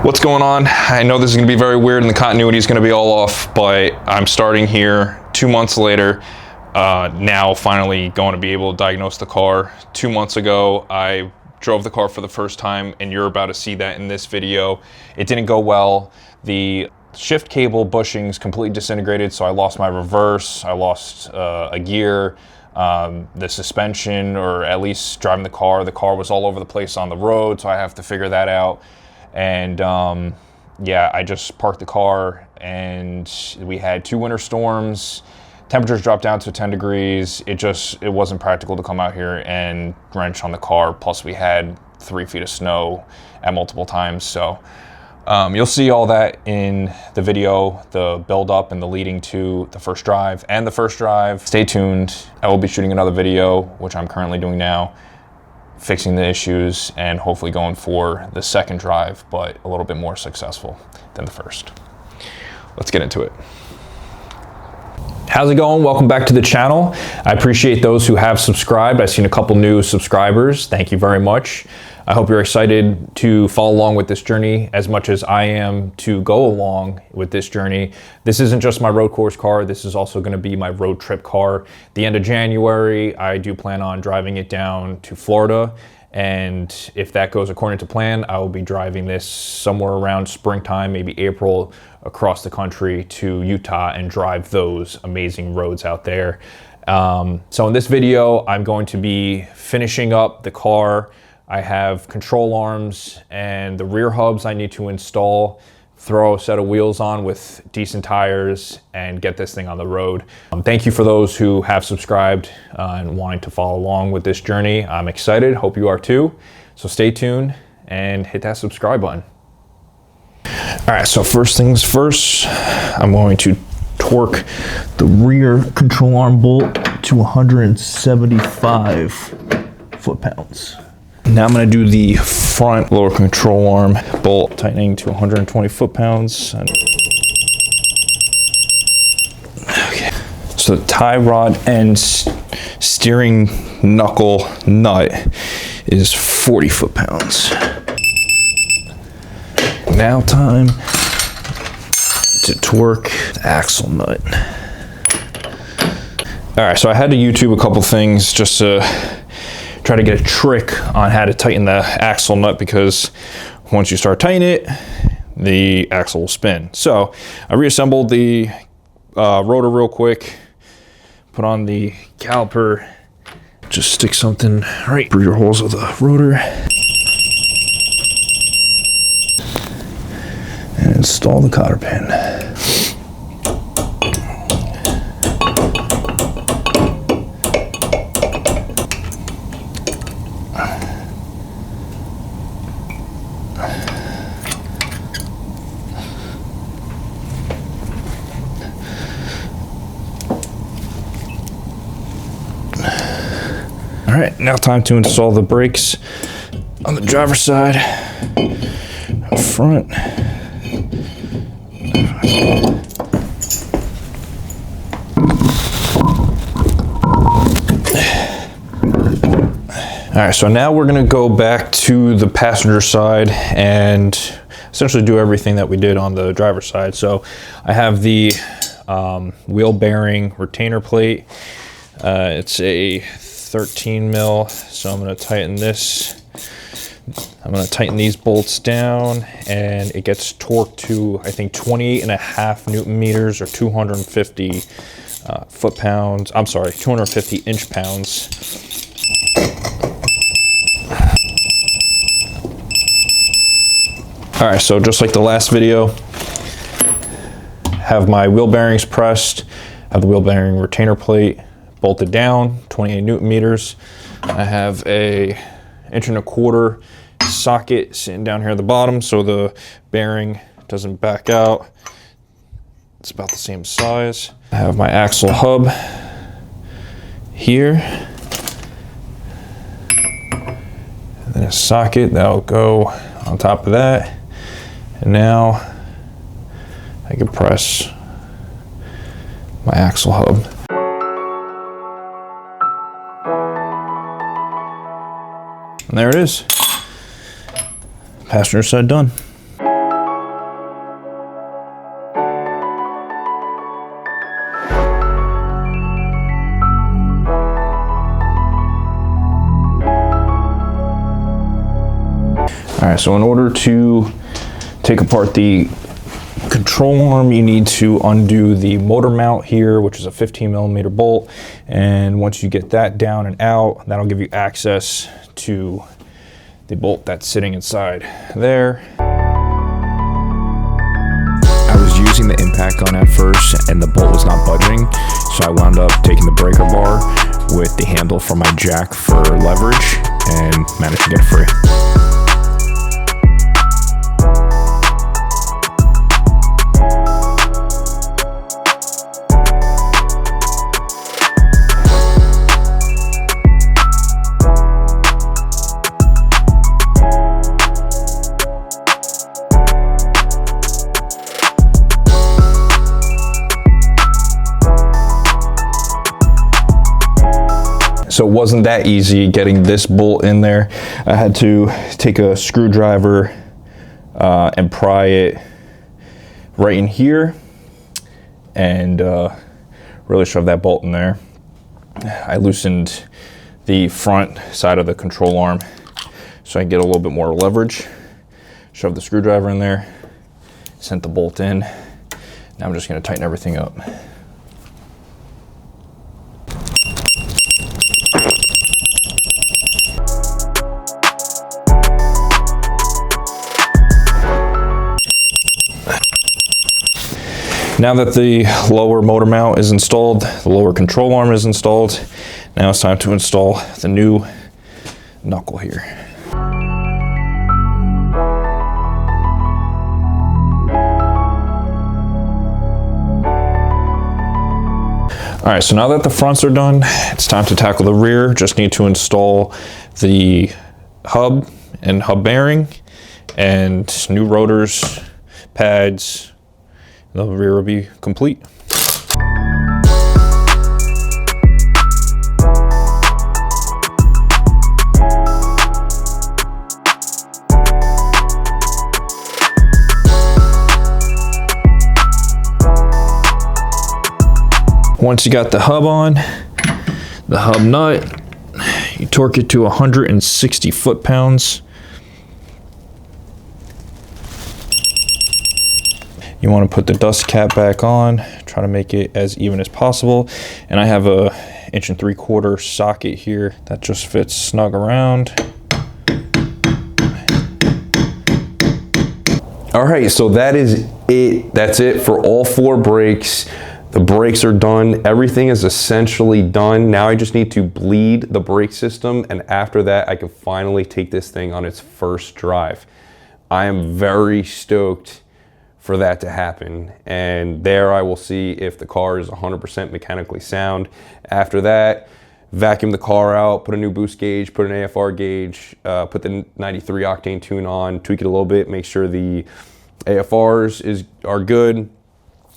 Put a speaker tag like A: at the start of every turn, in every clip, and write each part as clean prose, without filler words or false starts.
A: What's going on? I know this is going to be very weird and the continuity is going to be all off, but I'm starting here 2 months later. Now finally going to be able to diagnose the car. 2 months ago, I drove the car for the first time, and you're about to see that in this video. It didn't go well. The shift cable bushings completely disintegrated, so I lost my reverse, I lost a gear, the suspension, or at least driving the car was all over the place on the road, so I have to figure that out. And yeah, I just parked the car, and we had 2 winter storms. Temperatures dropped down to 10 degrees. It wasn't practical to come out here and wrench on the car. Plus we had 3 feet of snow at multiple times. So you'll see all that in the video, the build up and the leading to the first drive and the first drive. Stay tuned. I will be shooting another video, which I'm currently doing now, fixing the issues and hopefully going for the second drive, but a little bit more successful than the first. Let's get into it. How's it going? Welcome back to the channel. I appreciate those who have subscribed. I've seen a couple new subscribers. Thank you very much. I hope you're excited to follow along with this journey as much as I am to go along with this journey. This isn't just my road course car. This is also going to be my road trip car. The end of January, I do plan on driving it down to Florida. And if that goes according to plan, I will be driving this somewhere around springtime, maybe April, across the country to Utah and drive those amazing roads out there. So in this video, I'm going to be finishing up the car. I have control arms and the rear hubs I need to install, throw a set of wheels on with decent tires, and get this thing on the road. Thank you for those who have subscribed and wanting to follow along with this journey. I'm excited, hope you are too. So stay tuned and hit that subscribe button. All right, so first things first, I'm going to torque the rear control arm bolt to 175 foot-pounds. Now I'm going to do the front lower control arm bolt, tightening to 120 foot-pounds. Okay. So the tie rod and steering knuckle nut is 40 foot-pounds. Now time to torque the axle nut. All right, so I had to YouTube a couple things just to try to get a trick on how to tighten the axle nut, because once you start tightening it, the axle will spin. So I reassembled the rotor real quick, put on the caliper, just stick something right through your holes of the rotor, and install the cotter pin. All right, now time to install the brakes on the driver's side, up front. All right, so now we're gonna go back to the passenger side and essentially do everything that we did on the driver's side. So I have the wheel bearing retainer plate. It's a 13 mil, so I'm going to tighten this. I'm going to tighten these bolts down, and it gets torqued to, I think, 28.5 Newton meters, or 250 foot-pounds. I'm sorry, 250 inch-pounds. All right, so just like the last video, have my wheel bearings pressed, have the wheel bearing retainer plate bolted down, 28 Newton meters. I have a 1.25 inch socket sitting down here at the bottom so the bearing doesn't back out. It's about the same size. I have my axle hub here. And then a socket that'll go on top of that. And now I can press my axle hub. And there it is. Passenger side done. All right, so in order to take apart the control arm, you need to undo the motor mount here, which is a 15mm bolt. And once you get that down and out, that'll give you access to the bolt that's sitting inside there. I was using the impact gun at first and the bolt was not budging, so I wound up taking the breaker bar with the handle for my jack for leverage and managed to get it free. So it wasn't that easy getting this bolt in there. I had to take a screwdriver and pry it right in here and really shove that bolt in there. I loosened the front side of the control arm so I can get a little bit more leverage. Shove the screwdriver in there, sent the bolt in. Now I'm just gonna tighten everything up. Now that the lower motor mount is installed, the lower control arm is installed, now it's time to install the new knuckle here. All right, so now that the fronts are done, it's time to tackle the rear. Just need to install the hub and hub bearing and new rotors, pads. The rear will be complete. Once you got the hub on, the hub nut, you torque it to 160 foot-pounds. You want to put the dust cap back on, try to make it as even as possible. And I have a 1 3/4 socket here that just fits snug around. All right, so that is it. That's it for all 4 brakes. The brakes are done. Everything is essentially done. Now I just need to bleed the brake system, and after that, I can finally take this thing on its first drive. I am very stoked for that to happen, and there I will see if the car is 100% mechanically sound. After that, vacuum the car out, put a new boost gauge, put an AFR gauge, put the 93 octane tune on, tweak it a little bit, make sure the AFRs are good,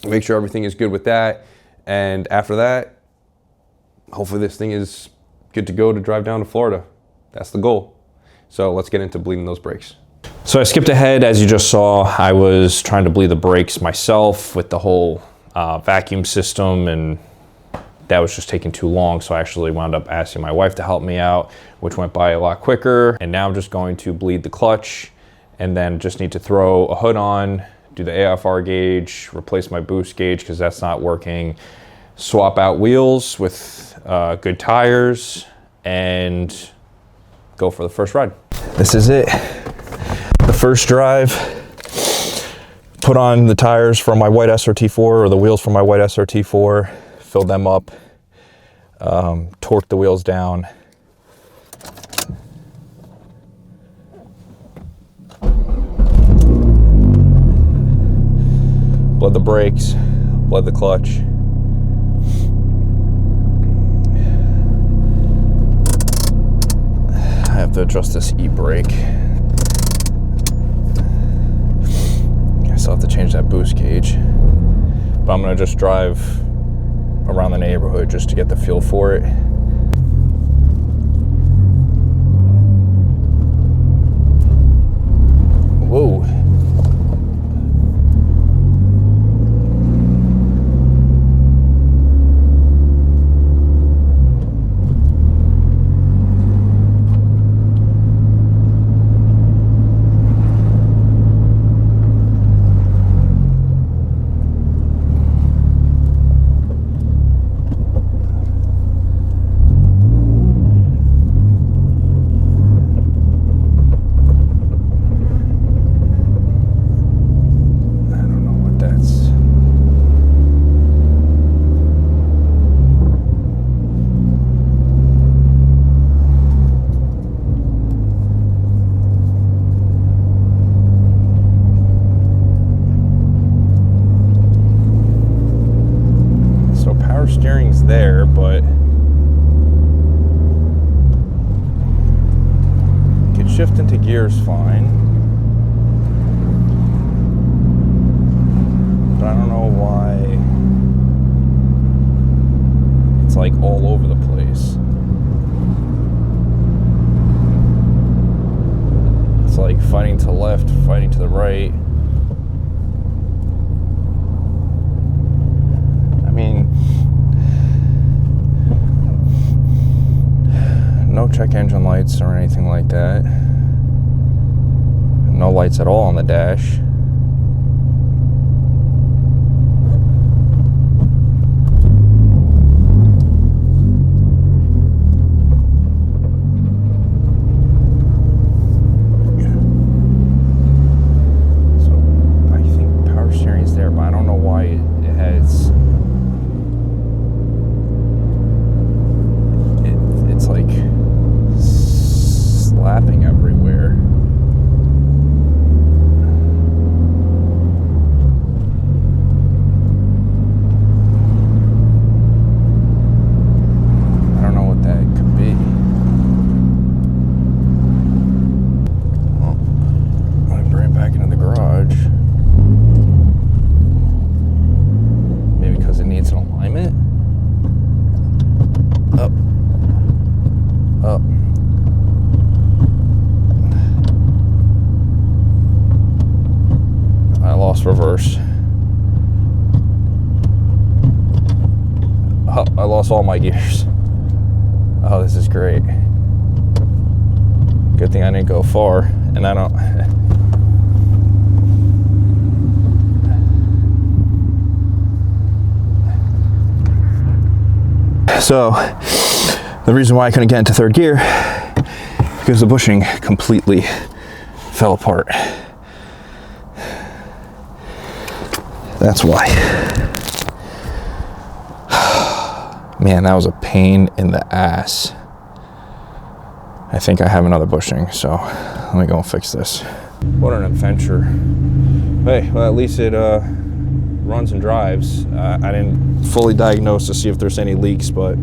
A: make sure everything is good with that, and after that, hopefully this thing is good to go to drive down to Florida. That's the goal. So let's get into bleeding those brakes. So I skipped ahead. As you just saw, I was trying to bleed the brakes myself with the whole vacuum system, and that was just taking too long. So I actually wound up asking my wife to help me out, which went by a lot quicker. And now I'm just going to bleed the clutch and then just need to throw a hood on, do the AFR gauge, replace my boost gauge because that's not working, swap out wheels with good tires, and go for the first ride. This is it. The first drive, put on the tires from my white SRT4 or the wheels from my white SRT4, filled them up, torqued the wheels down. Bled the brakes, bled the clutch. I have to adjust this e-brake. I still have to change that boost gauge, but I'm gonna just drive around the neighborhood just to get the feel for it. Whoa. gear's fine. But I don't know why it's like all over the place. It's like fighting to the left, fighting to the right. I mean, no check engine lights or anything like that. No lights at all on the dash. Reverse. Oh, I lost all my gears. Oh, this is great. Good thing I didn't go far, and I don't. So, the reason why I couldn't get into third gear, because the bushing completely fell apart. That's why. Man, that was a pain in the ass. I think I have another bushing, so let me go and fix this. What an adventure. Hey, well, at least it runs and drives. I didn't fully diagnose to see if there's any leaks, but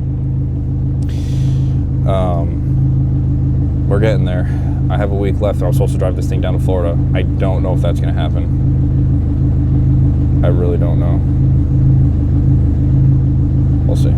A: we're getting there. I have a week left. I was supposed to drive this thing down to Florida. I don't know if that's going to happen. I really don't know. We'll see.